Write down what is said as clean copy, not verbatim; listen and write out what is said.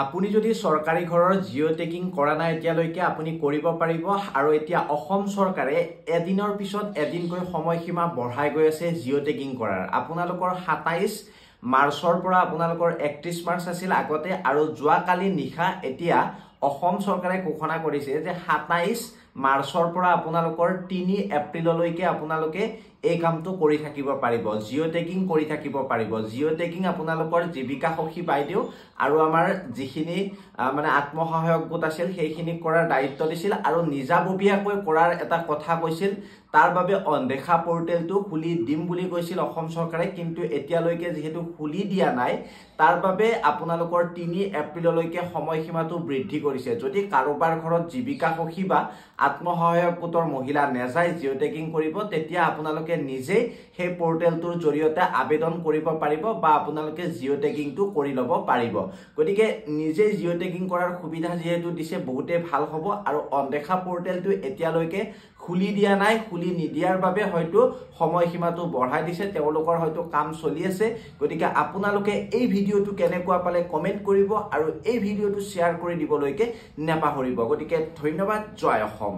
আপুনি যদি সৰকাৰি ঘৰৰ জিও টেকিং কৰা নাই এতিয়ালৈকে আপুনি কৰিব পাৰিব আৰু এতিয়া অসম চৰকাৰে এদিনৰ পিছত এদিনকৈ সময়সীমা বঢ়াই গৈ আছে জিও টেকিং কৰাৰ আপোনালোকৰ 27 মাৰ্চৰ পৰা আপোনালোকৰ 31 মাৰ্চ আছিল আগতে আৰু যোৱা কালি নিশা এতিয়া অসম চৰকাৰে ঘোষণা কৰিছে যে 27 মাৰ্চৰ পৰা আপোনালোকৰ 3 এপ্ৰিললৈকে আপোনালোকে এই কামটো কৰি থাকিব পাৰিব জিও টেকিং কৰি থাকিব পাৰিব জিও টেকিং আপোনালোকৰ জীৱিকা সখী বাইদেউ আৰু আমাৰ যিখিনি মানে আত্মসহায়ক গোট আছিল সেইখিনি কৰাৰ দায়িত্ব দিছিল আৰু নিজাববীয়াকৈ কৰাৰ এটা কথা কৈছিল তাৰ বাবে অনদেখা পোৰ্টেলটো খুলি দিম বুলি কৈছিল অসম চৰকাৰে কিন্তু এতিয়ালৈকে যেহেতু খুলি দিয়া নাই তাৰ বাবে আপোনালোকৰ 3 এপ্ৰিললৈকে সময়সীমাটো বৃদ্ধি কৰিছে যদি কাৰোবাৰ ঘৰত জীৱিকা সখী বা আত্মসহায়ক গোটৰ মহিলা নেজাই জিও টেকিং কৰিব তেতিয়া আপোনালোকে নিজে সেই পোৰ্টেলটোৰ জৰিয়তে আবেদন কৰিব পাৰিব বা আপোনালোকে জিও টেকিংটো কৰি ল'ব পাৰিব গতিকে নিজে জিও টেকিং কৰাৰ সুবিধা যেহেতু দিছে বহুতে ভাল হ'ব আৰু অনদেখা পোৰ্টেলটো এতিয়ালৈকে খুলি দিয়া নাই খুলি নিদিয়াৰ বাবে হয়তো সময়সীমাটো বঢ়াই দিছে তেওঁলোকৰ হয়তো কাম চলি আছে গতিকে আপোনালোকে এই ভিডিওটো কেনেকুৱা পালে কমেন্ট কৰিব আৰু এই ভিডিওটো শেয়াৰ কৰি দিবলৈকে নেপাহৰিব গতিকে ধন্যবাদ জয় অসম।